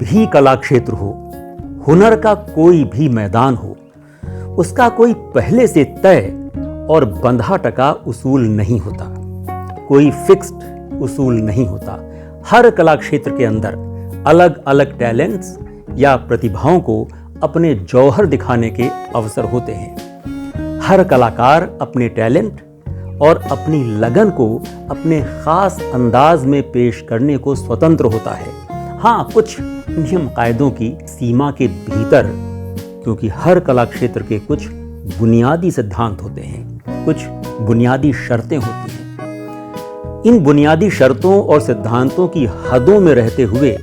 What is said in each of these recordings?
भी कला क्षेत्र हो, हुनर का कोई भी मैदान हो, उसका कोई पहले से तय और बंधा टका उसूल नहीं होता, कोई फिक्स्ड उसूल नहीं होता। हर कला क्षेत्र के अंदर अलग अलग टैलेंट्स या प्रतिभाओं को अपने जौहर दिखाने के अवसर होते हैं। हर कलाकार अपने टैलेंट और अपनी लगन को अपने खास अंदाज में पेश करने को स्वतंत्र होता है। हाँ, कुछ नियम कायदों की सीमा के भीतर, क्योंकि हर कला क्षेत्र के कुछ बुनियादी सिद्धांत होते हैं, कुछ बुनियादी शर्तें होती हैं। इन बुनियादी शर्तों और सिद्धांतों की हदों में रहते हुए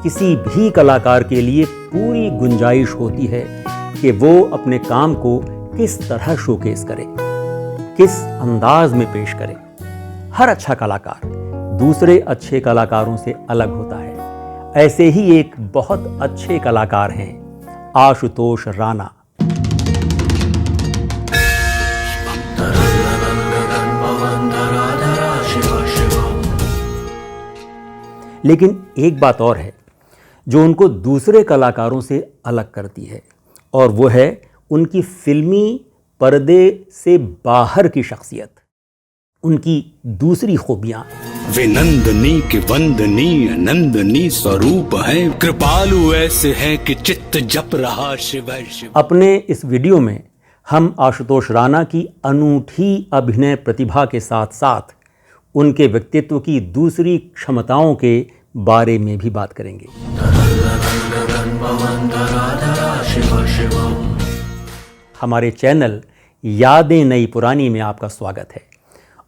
किसी भी कलाकार के लिए पूरी गुंजाइश होती है कि वो अपने काम को किस तरह शोकेस करे, किस अंदाज में पेश करे। हर अच्छा कलाकार दूसरे अच्छे कलाकारों से अलग होता है। ऐसे ही एक बहुत अच्छे कलाकार हैं आशुतोष राणा। लेकिन एक बात और है जो उनको दूसरे कलाकारों से अलग करती है, और वो है उनकी फिल्मी पर्दे से बाहर की शख्सियत, उनकी दूसरी खूबियां। वे नंदनी के वंदनीय नंदनी स्वरूप है, कृपालु ऐसे हैं कि चित्त जप रहा शिव शिव। अपने इस वीडियो में हम आशुतोष राणा की अनूठी अभिनय प्रतिभा के साथ साथ उनके व्यक्तित्व की दूसरी क्षमताओं के बारे में भी बात करेंगे। हमारे चैनल यादें नई पुरानी में आपका स्वागत है,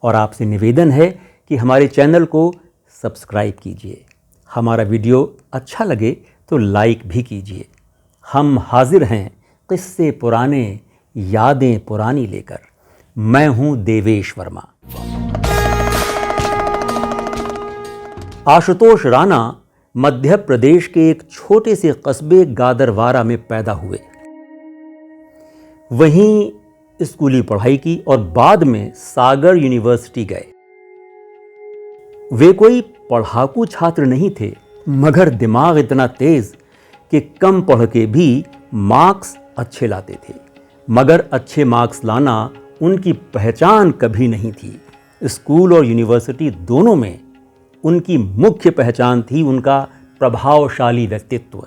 और आपसे निवेदन है कि हमारे चैनल को सब्सक्राइब कीजिए। हमारा वीडियो अच्छा लगे तो लाइक भी कीजिए। हम हाजिर हैं किस्से पुराने, यादें पुरानी लेकर। मैं हूं देवेश वर्मा। आशुतोष राणा मध्य प्रदेश के एक छोटे से कस्बे गादरवारा में पैदा हुए। वहीं स्कूली पढ़ाई की और बाद में सागर यूनिवर्सिटी गए। वे कोई पढ़ाकू छात्र नहीं थे, मगर दिमाग इतना तेज कि कम पढ़ के भी मार्क्स अच्छे लाते थे। मगर अच्छे मार्क्स लाना उनकी पहचान कभी नहीं थी। स्कूल और यूनिवर्सिटी दोनों में उनकी मुख्य पहचान थी उनका प्रभावशाली व्यक्तित्व।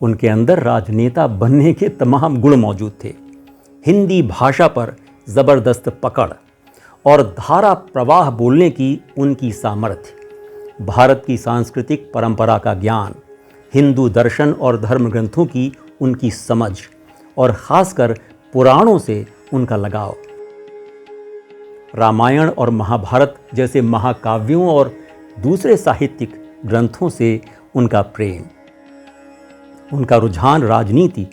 उनके अंदर राजनेता बनने के तमाम गुण मौजूद थे। हिंदी भाषा पर ज़बरदस्त पकड़ और धारा प्रवाह बोलने की उनकी सामर्थ्य, भारत की सांस्कृतिक परंपरा का ज्ञान, हिंदू दर्शन और धर्म ग्रंथों की उनकी समझ, और खासकर पुराणों से उनका लगाव। रामायण और महाभारत जैसे महाकाव्यों और दूसरे साहित्यिक ग्रंथों से उनका प्रेम। उनका रुझान राजनीति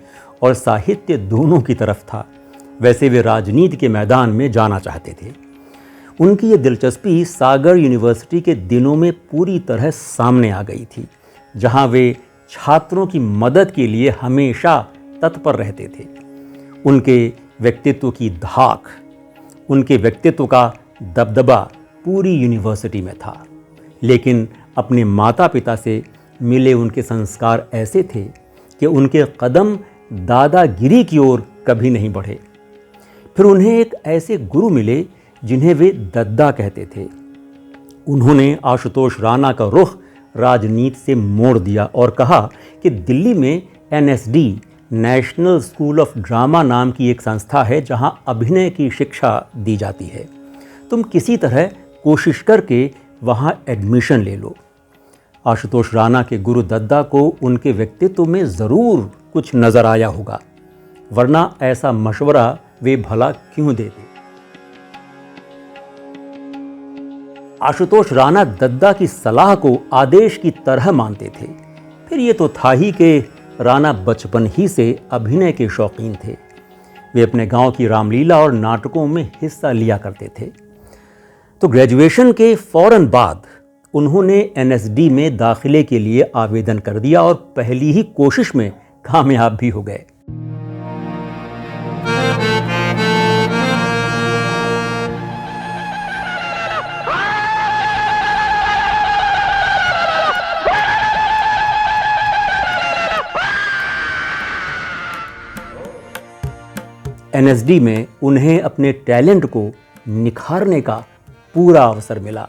और साहित्य दोनों की तरफ था। वैसे वे राजनीति के मैदान में जाना चाहते थे। उनकी ये दिलचस्पी सागर यूनिवर्सिटी के दिनों में पूरी तरह सामने आ गई थी, जहां वे छात्रों की मदद के लिए हमेशा तत्पर रहते थे। उनके व्यक्तित्व की धाक, उनके व्यक्तित्व का दबदबा पूरी यूनिवर्सिटी में था। लेकिन अपने माता पिता से मिले उनके संस्कार ऐसे थे कि उनके कदम दादागिरी की ओर कभी नहीं बढ़े। फिर उन्हें एक ऐसे गुरु मिले जिन्हें वे दद्दा कहते थे। उन्होंने आशुतोष राणा का रुख राजनीति से मोड़ दिया और कहा कि दिल्ली में NSD, national school of drama नाम की एक संस्था है जहां अभिनय की शिक्षा दी जाती है। तुम किसी तरह कोशिश करके वहां एडमिशन ले लो। आशुतोष राणा के गुरु दद्दा को उनके व्यक्तित्व में ज़रूर कुछ नज़र आया होगा, वरना ऐसा मशवरा वे भला क्यों देते। आशुतोष राणा दद्दा की सलाह को आदेश की तरह मानते थे। फिर ये तो था ही कि राणा बचपन ही से अभिनय के शौकीन थे। वे अपने गांव की रामलीला और नाटकों में हिस्सा लिया करते थे। तो ग्रेजुएशन के फौरन बाद उन्होंने NSD में दाखिले के लिए आवेदन कर दिया और पहली ही कोशिश में कामयाब भी हो गए। एनएसडी में उन्हें अपने टैलेंट को निखारने का पूरा अवसर मिला।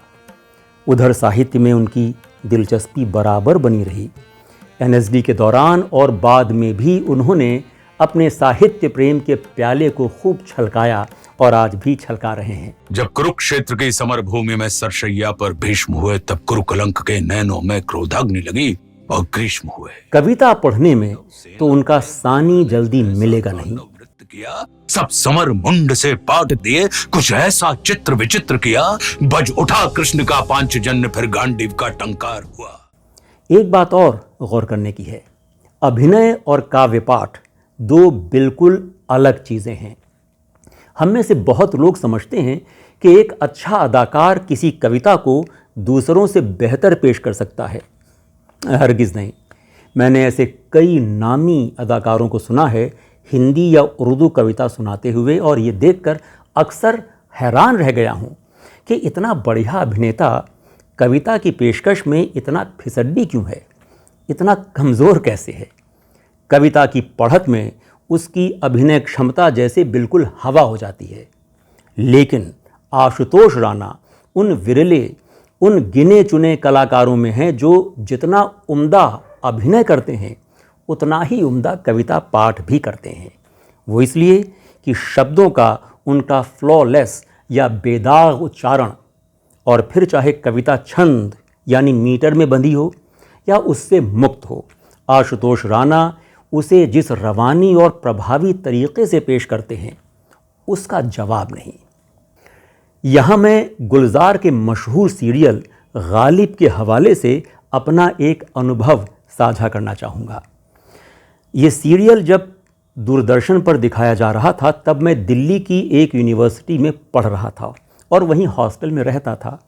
उधर साहित्य में उनकी दिलचस्पी बराबर बनी रही। एनएसडी के दौरान और बाद में भी उन्होंने अपने साहित्य प्रेम के प्याले को खूब छलकाया और आज भी छलका रहे हैं। जब कुरुक्षेत्र की समर भूमि में सरशैया पर भीष्म हुए, तब कुरुकलंक के नैनों में क्रोधाग्नि लगी और ग्रीष्म हुए। कविता पढ़ने में तो उनका सानी जल्दी मिलेगा नहीं। वृत्त किया, सब समर मुंड से पाट दिए, कुछ ऐसा चित्र विचित्र किया, बज उठा कृष्ण का पांचजन्य, फिर गांडीव का टंकार हुआ। एक बात और गौर करने की है, अभिनय और काव्य पाठ दो बिल्कुल अलग चीजें हैं। हम में से बहुत लोग समझते हैं कि एक अच्छा अदाकार किसी कविता को दूसरों से बेहतर पेश कर सकता है। हरगिज़ नहीं। मैंने ऐसे कई नामी अदाकारों को सुना है हिंदी या उर्दू कविता सुनाते हुए, और ये देखकर अक्सर हैरान रह गया हूँ कि इतना बढ़िया अभिनेता कविता की पेशकश में इतना फिसड्डी क्यों है, इतना कमज़ोर कैसे है। कविता की पढ़त में उसकी अभिनय क्षमता जैसे बिल्कुल हवा हो जाती है। लेकिन आशुतोष राणा उन विरले, उन गिने चुने कलाकारों में हैं जो जितना उम्दा अभिनय करते हैं उतना ही उम्दा कविता पाठ भी करते हैं। वो इसलिए कि शब्दों का उनका फ्लॉलेस या बेदाग उच्चारण, और फिर चाहे कविता छंद यानी मीटर में बंधी हो या उससे मुक्त हो, आशुतोष राणा उसे जिस रवानी और प्रभावी तरीके से पेश करते हैं उसका जवाब नहीं। यहाँ मैं गुलजार के मशहूर सीरियल गालिब के हवाले से अपना एक अनुभव साझा करना चाहूँगा। ये सीरियल जब दूरदर्शन पर दिखाया जा रहा था तब मैं दिल्ली की एक यूनिवर्सिटी में पढ़ रहा था और वहीं हॉस्टल में रहता था।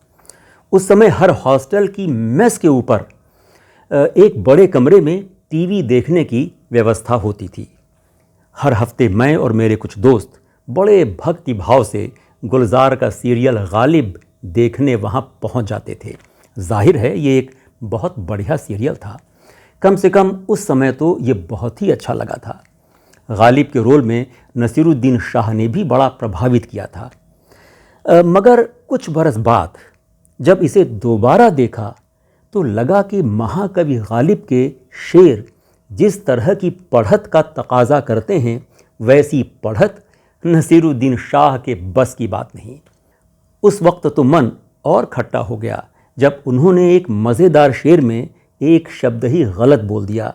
उस समय हर हॉस्टल की मेस के ऊपर एक बड़े कमरे में टीवी देखने की व्यवस्था होती थी। हर हफ्ते मैं और मेरे कुछ दोस्त बड़े भक्ति भाव से गुलजार का सीरियल गालिब देखने वहाँ पहुँच जाते थे। जाहिर है ये एक बहुत बढ़िया सीरियल था, कम से कम उस समय तो ये बहुत ही अच्छा लगा था। गालिब के रोल में नसीरुद्दीन शाह ने भी बड़ा प्रभावित किया था। मगर कुछ बरस बाद जब इसे दोबारा देखा तो लगा कि महाकवि गालिब के शेर जिस तरह की पढ़त का तकाजा करते हैं वैसी पढ़त नसीरुद्दीन शाह के बस की बात नहीं। उस वक्त तो मन और खट्टा हो गया जब उन्होंने एक मज़ेदार शेर में एक शब्द ही गलत बोल दिया।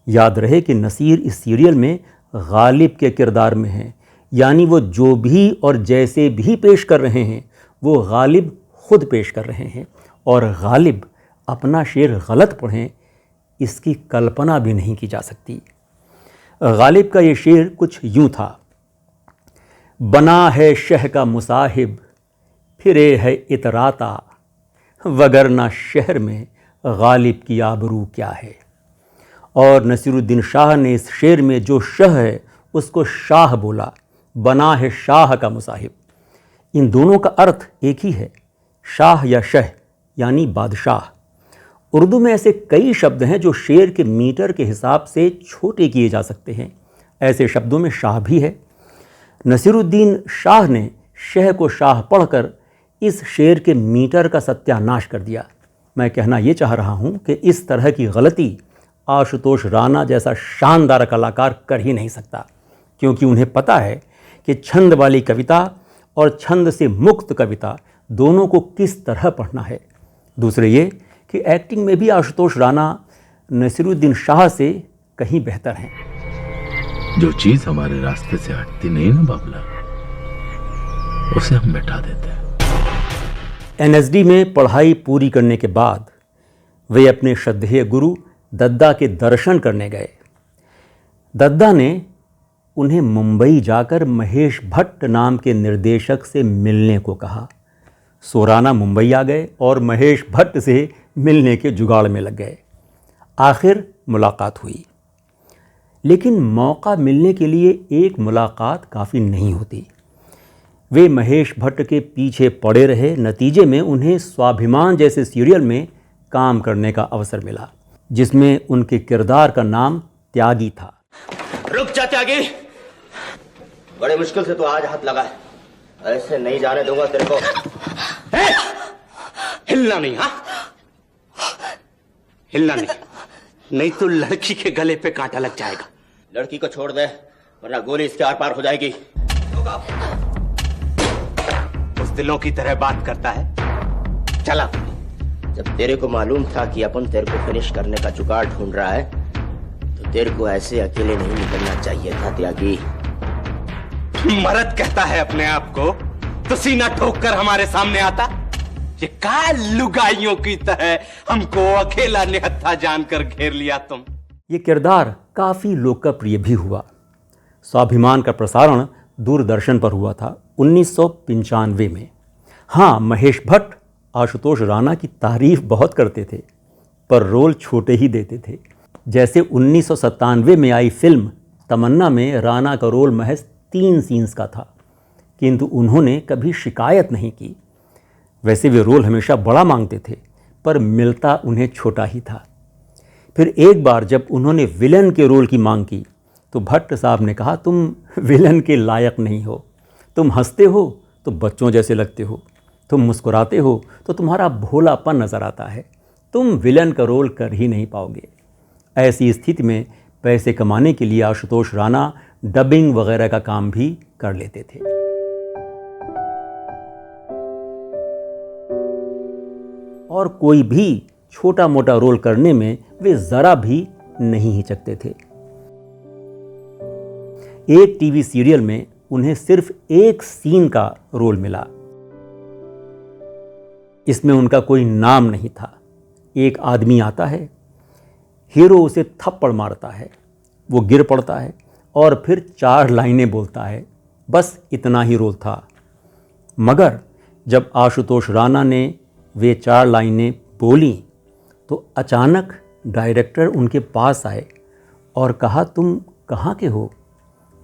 याद रहे कि नसीर इस सीरियल में गालिब के किरदार में हैं, यानी वो जो भी और जैसे भी पेश कर रहे हैं वो गालिब खुद पेश कर रहे हैं, और गालिब अपना शेर गलत पढ़ें इसकी कल्पना भी नहीं की जा सकती। गालिब का ये शेर कुछ यूँ था, बना है शह का मुसाहिब फिरे है इतराता, वगरना शहर में गालिब की आबरू क्या है। और नसीरुद्दीन शाह ने इस शेर में जो शह है उसको शाह बोला, बना है शाह का मुसाहिब। इन दोनों का अर्थ एक ही है, शाह या शह यानी बादशाह। उर्दू में ऐसे कई शब्द हैं जो शेर के मीटर के हिसाब से छोटे किए जा सकते हैं। ऐसे शब्दों में शाह भी है। नसीरुद्दीन शाह ने शह को शाह पढ़कर इस शेर के मीटर का सत्यानाश कर दिया। मैं कहना ये चाह रहा हूँ कि इस तरह की गलती आशुतोष राणा जैसा शानदार कलाकार कर ही नहीं सकता, क्योंकि उन्हें पता है कि छंद वाली कविता और छंद से मुक्त कविता दोनों को किस तरह पढ़ना है। दूसरे ये कि एक्टिंग में भी आशुतोष राणा नसीरुद्दीन शाह से कहीं बेहतर हैं। जो चीज हमारे रास्ते से हटती नहीं ना बाबला, उसे हम मिटा देते हैं। एनएसडी में पढ़ाई पूरी करने के बाद वे अपने श्रद्धेय गुरु दद्दा के दर्शन करने गए। दद्दा ने उन्हें मुंबई जाकर महेश भट्ट नाम के निर्देशक से मिलने को कहा। सो राणा मुंबई आ गए और महेश भट्ट से मिलने के जुगाड़ में लग गए। आखिर मुलाकात हुई, लेकिन मौका मिलने के लिए एक मुलाकात काफ़ी नहीं होती। वे महेश भट्ट के पीछे पड़े रहे। नतीजे में उन्हें स्वाभिमान जैसे सीरियल में काम करने का अवसर मिला, जिसमें उनके किरदार का नाम त्यागी था। रुक जा त्यागी, बड़े मुश्किल से तो आज हाथ लगा है, ऐसे नहीं जाने दूंगा तेरे को। हिलना नहीं, हाँ हिलना नहीं, नहीं तो लड़की के गले पे कांटा लग जाएगा। लड़की को छोड़ दे वरना गोली इसके आर पार हो जाएगी। उस दिलों की तरह बात करता है। चला, जब तेरे को मालूम था कि अपन तेरे को फिनिश करने का जुगाड़ ढूंढ रहा है तो तेरे को ऐसे अकेले नहीं निकलना चाहिए था त्यागी। मर्द कहता है अपने आप को तो सीना ठोक कर हमारे सामने आता। ये का लुगाइयों की तरह हमको अकेला निहत्था जानकर घेर लिया तुम। ये किरदार काफ़ी लोकप्रिय भी हुआ। स्वाभिमान का प्रसारण दूरदर्शन पर हुआ था 1995 में। हाँ, महेश भट्ट आशुतोष राणा की तारीफ बहुत करते थे पर रोल छोटे ही देते थे। जैसे 1997 में आई फिल्म तमन्ना में राणा का रोल महज 3 सीन्स का था, किंतु उन्होंने कभी शिकायत नहीं की। वैसे वे रोल हमेशा बड़ा मांगते थे पर मिलता उन्हें छोटा ही था। फिर एक बार जब उन्होंने विलन के रोल की मांग की तो भट्ट साहब ने कहा, तुम विलन के लायक नहीं हो। तुम हंसते हो तो बच्चों जैसे लगते हो, तुम मुस्कुराते हो तो तुम्हारा भोलापन नज़र आता है, तुम विलन का रोल कर ही नहीं पाओगे। ऐसी स्थिति में पैसे कमाने के लिए आशुतोष राणा डबिंग वगैरह का काम भी कर लेते थे। और कोई भी छोटा मोटा रोल करने में वे ज़रा भी नहीं हिचकते थे। एक टीवी सीरियल में उन्हें सिर्फ 1 सीन का रोल मिला। इसमें उनका कोई नाम नहीं था। एक आदमी आता है, हीरो उसे थप्पड़ मारता है, वो गिर पड़ता है और फिर 4 लाइनें बोलता है। बस इतना ही रोल था। मगर जब आशुतोष राणा ने वे 4 लाइनें बोली तो अचानक डायरेक्टर उनके पास आए और कहा, तुम कहाँ के हो?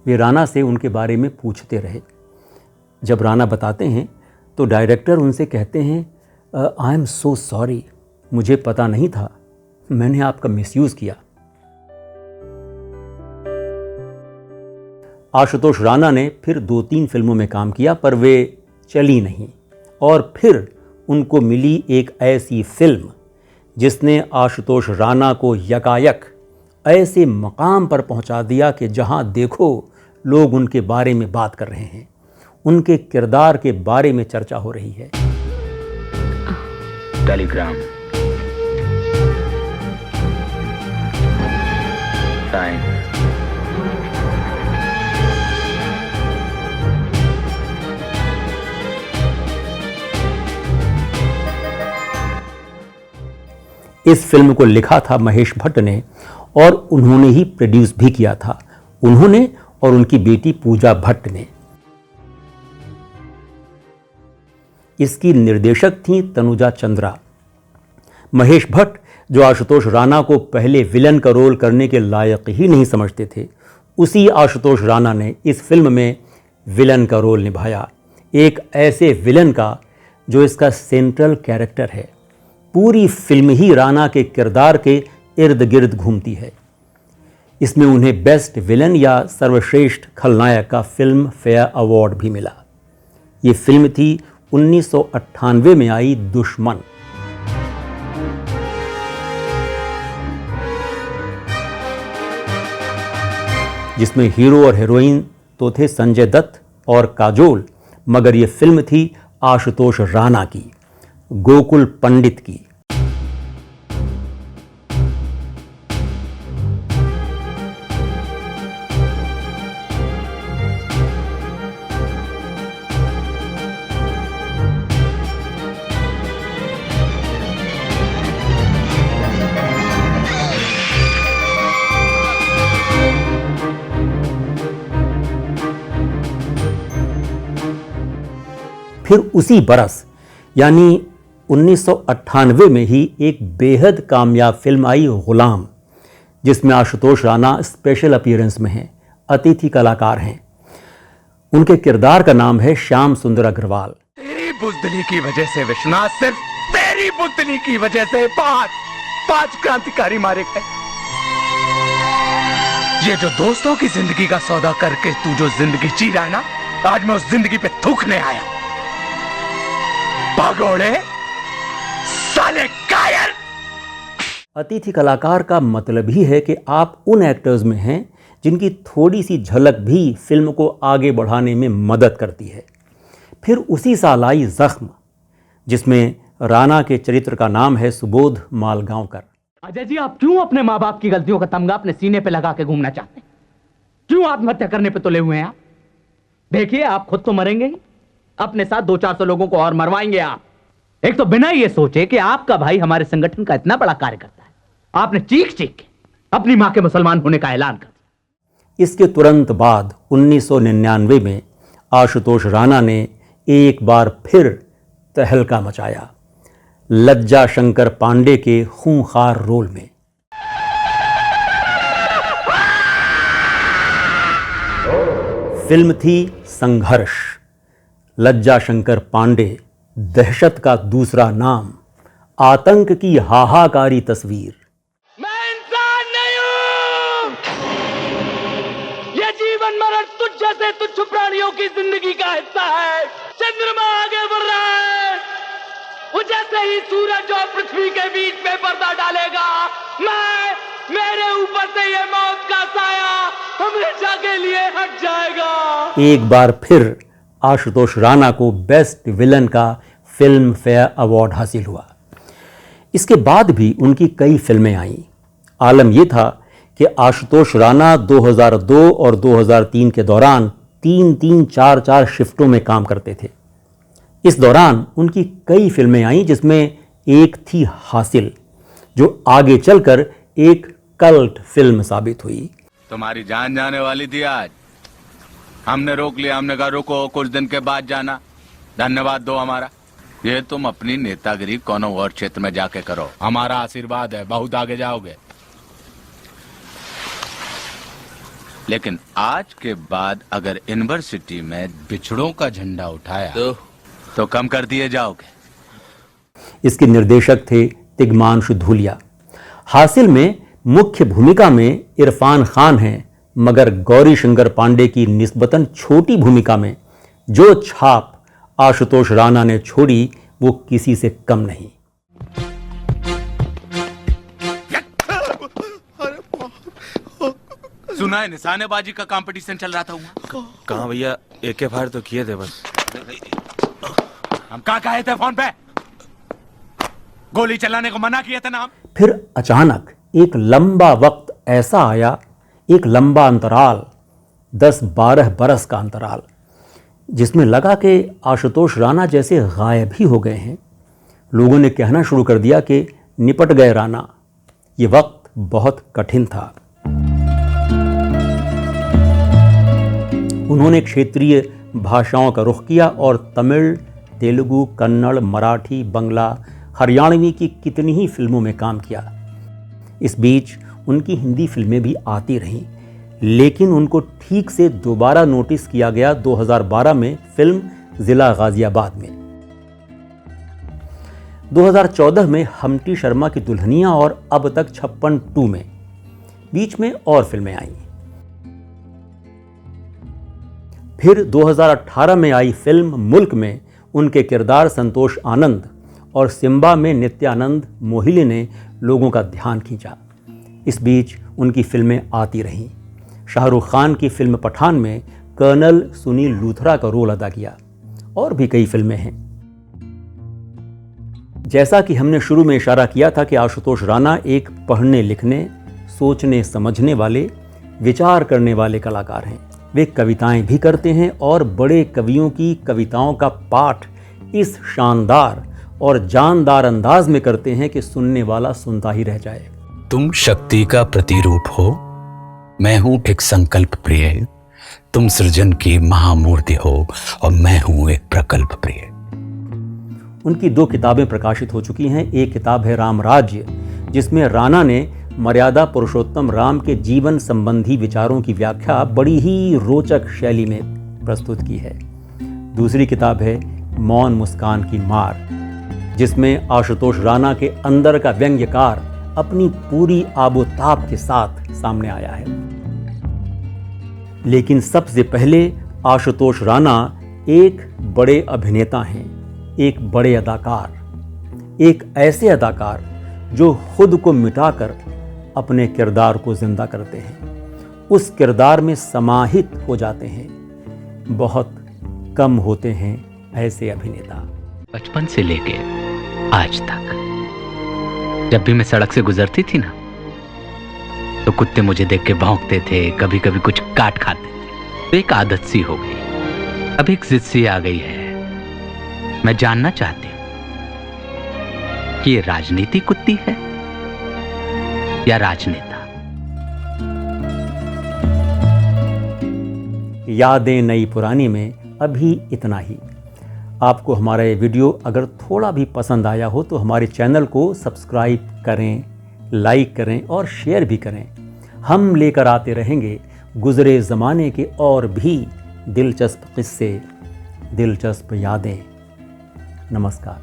वे राणा से उनके बारे में पूछते रहे। जब राणा बताते हैं तो डायरेक्टर उनसे कहते हैं, आई एम सो सॉरी, मुझे पता नहीं था, मैंने आपका मिसयूज़ किया। आशुतोष राणा ने फिर 2-3 फिल्मों में काम किया पर वे चली नहीं और फिर उनको मिली एक ऐसी फिल्म जिसने आशुतोष राणा को यकायक ऐसे मकाम पर पहुंचा दिया कि जहां देखो लोग उनके बारे में बात कर रहे हैं, उनके किरदार के बारे में चर्चा हो रही है। टेलीग्राम, टाइम, इस फिल्म को लिखा था महेश भट्ट ने और उन्होंने ही प्रोड्यूस भी किया था, उन्होंने और उनकी बेटी पूजा भट्ट ने। इसकी निर्देशक थी तनुजा चंद्रा। महेश भट्ट, जो आशुतोष राणा को पहले विलन का रोल करने के लायक ही नहीं समझते थे, उसी आशुतोष राणा ने इस फिल्म में विलन का रोल निभाया। एक ऐसे विलन का जो इसका सेंट्रल कैरेक्टर है। पूरी फिल्म ही राणा के किरदार के इर्द गिर्द घूमती है। इसमें उन्हें बेस्ट विलन या सर्वश्रेष्ठ खलनायक का फिल्म फेयर अवार्ड भी मिला। ये फिल्म थी 1998 में आई दुश्मन। जिसमें हीरो और हीरोइन तो थे संजय दत्त और काजोल, मगर ये फिल्म थी आशुतोष राणा की, गोकुल पंडित की। फिर उसी बरस यानी 1998 में ही एक बेहद कामयाब फिल्म आई गुलाम, जिसमें आशुतोष राणा स्पेशल अपीयरेंस में हैं, अतिथि कलाकार हैं। उनके किरदार का नाम है श्याम सुंदर अग्रवाल। तेरी बुजदली की वजह से विश्वनाथ, सिर्फ तेरी बुजदली की वजह से 5 क्रांतिकारी मारे गए। ये जो दोस्तों की जिंदगी का सौदा करके तू जो जिंदगी जी रहा है ना, आज मैं उस जिंदगी पे थूकने आया। भगोड़े साले कायर। अतिथि कलाकार का मतलब ही है कि आप उन एक्टर्स में हैं जिनकी थोड़ी सी झलक भी फिल्म को आगे बढ़ाने में मदद करती है। फिर उसी साल आई जख्म, जिसमें राणा के चरित्र का नाम है सुबोध मालगांवकर। अजय जी, आप क्यों अपने माँ बाप की गलतियों का तमगा अपने सीने पे लगा के घूमना चाहते हैं? क्यों आत्महत्या करने पे तुले हुए हैं आप? देखिए, आप खुद तो मरेंगे ही, अपने साथ 200-400 लोगों को और मरवाएंगे आप। एक तो बिना ये सोचे कि आपका भाई हमारे संगठन का इतना बड़ा कार्य करता है, आपने चीख चीख के अपनी मां के मुसलमान होने का ऐलान कर दिया। इसके तुरंत बाद 1999 में आशुतोष राणा ने एक बार फिर तहलका मचाया, लज्जा शंकर पांडे के खूंखार रोल में। फिल्म थी संघर्ष। लज्जा शंकर पांडे, दहशत का दूसरा नाम, आतंक की हाहाकारी तस्वीर। मैं इंसान नहीं हूं, ये जीवन मरण तुझ जैसे तुच्छ प्राणियों की जिंदगी का हिस्सा है। चंद्रमा आगे बढ़ रहा है, वो जैसे ही सूरज और पृथ्वी के बीच में पर्दा डालेगा, मेरे ऊपर से ये मौत का साया हमेशा के लिए हट जाएगा। एक बार फिर आशुतोष राणा को बेस्ट विलन का फिल्म फेयर अवार्ड हासिल हुआ। इसके बाद भी उनकी कई फिल्में आईं। आलम यह था कि आशुतोष राणा 2002 और 2003 के दौरान 3-3, 4-4 शिफ्टों में काम करते थे। इस दौरान उनकी कई फिल्में आईं, जिसमें एक थी हासिल, जो आगे चलकर एक कल्ट फिल्म साबित हुई। तुम्हारी जान जाने वाली थी आज, हमने रोक लिया। हमने कहा रुको, कुछ दिन के बाद जाना। धन्यवाद दो हमारा। ये तुम अपनी नेतागिरी कोनो और क्षेत्र में जाके करो, हमारा आशीर्वाद है, बहुत आगे जाओगे। लेकिन आज के बाद अगर यूनिवर्सिटी में बिछड़ों का झंडा उठाया तो कम कर दिए जाओगे। इसके निर्देशक थे तिग्मांशु धूलिया। हासिल में मुख्य भूमिका में इरफान खान हैं, मगर गौरी शंकर पांडे की निस्बतन छोटी भूमिका में जो छाप आशुतोष राणा ने छोड़ी वो किसी से कम नहीं। सुना है निशानेबाजी का कंपटीशन चल रहा था वहाँ? कहाँ भैया, एक फायर तो किए थे बस। हम कहाँ कहे थे फोन पे? गोली चलाने को मना किया था ना हम। फिर अचानक एक लंबा वक्त ऐसा आया, एक लंबा अंतराल, 10-12 बरस का अंतराल, जिसमें लगा कि आशुतोष राणा जैसे गायब ही हो गए हैं। लोगों ने कहना शुरू कर दिया कि निपट गए राणा। ये वक्त बहुत कठिन था। उन्होंने क्षेत्रीय भाषाओं का रुख किया और तमिल, तेलुगु, कन्नड़, मराठी, बंगला, हरियाणवी की कितनी ही फिल्मों में काम किया। इस बीच उनकी हिंदी फिल्में भी आती रहीं, लेकिन उनको ठीक से दोबारा नोटिस किया गया 2012 में फिल्म जिला गाजियाबाद में। 2014 में हम्टी शर्मा की दुल्हनिया और अब तक 56 में। बीच में और फिल्में आईं। फिर 2018 में आई फिल्म मुल्क में उनके किरदार संतोष आनंद और सिम्बा में नित्यानंद मोहिले ने लोगों का ध्यान खींचा। इस बीच उनकी फिल्में आती रहीं। शाहरुख खान की फिल्म पठान में कर्नल सुनील लूथरा का रोल अदा किया। और भी कई फिल्में हैं। जैसा कि हमने शुरू में इशारा किया था कि आशुतोष राणा एक पढ़ने लिखने, सोचने समझने वाले, विचार करने वाले कलाकार हैं। वे कविताएं भी करते हैं और बड़े कवियों की कविताओं का पाठ इस शानदार और जानदार अंदाज में करते हैं कि सुनने वाला सुनता ही रह जाए। तुम शक्ति का प्रतिरूप हो, मैं हूं एक संकल्प प्रिय। तुम सृजन की महामूर्ति हो और मैं हूं एक प्रकल्प प्रिय। उनकी 2 किताबें प्रकाशित हो चुकी हैं। एक किताब है राम राज्य, जिसमें राणा ने मर्यादा पुरुषोत्तम राम के जीवन संबंधी विचारों की व्याख्या बड़ी ही रोचक शैली में प्रस्तुत की है। दूसरी किताब है मौन मुस्कान की मार, जिसमें आशुतोष राणा के अंदर का व्यंग्यकार अपनी पूरी आबोताब के साथ सामने आया है। लेकिन सबसे पहले आशुतोष राणा एक बड़े अभिनेता हैं, एक बड़े अदाकार, एक ऐसे अदाकार जो खुद को मिटाकर अपने किरदार को जिंदा करते हैं, उस किरदार में समाहित हो जाते हैं। बहुत कम होते हैं ऐसे अभिनेता। बचपन से लेके आज तक जब भी मैं सड़क से गुजरती थी ना, तो कुत्ते मुझे देख के भौंकते थे, कभी कभी कुछ काट खाते थे। तो एक आदत सी हो गई, अब एक जिद सी आ गई है। मैं जानना चाहती हूं कि ये राजनीति कुत्ती है या राजनेता। यादें नई पुरानी में अभी इतना ही। आपको हमारा ये वीडियो अगर थोड़ा भी पसंद आया हो तो हमारे चैनल को सब्सक्राइब करें, लाइक करें और शेयर भी करें। हम लेकर आते रहेंगे गुज़रे ज़माने के और भी दिलचस्प किस्से, दिलचस्प यादें। नमस्कार।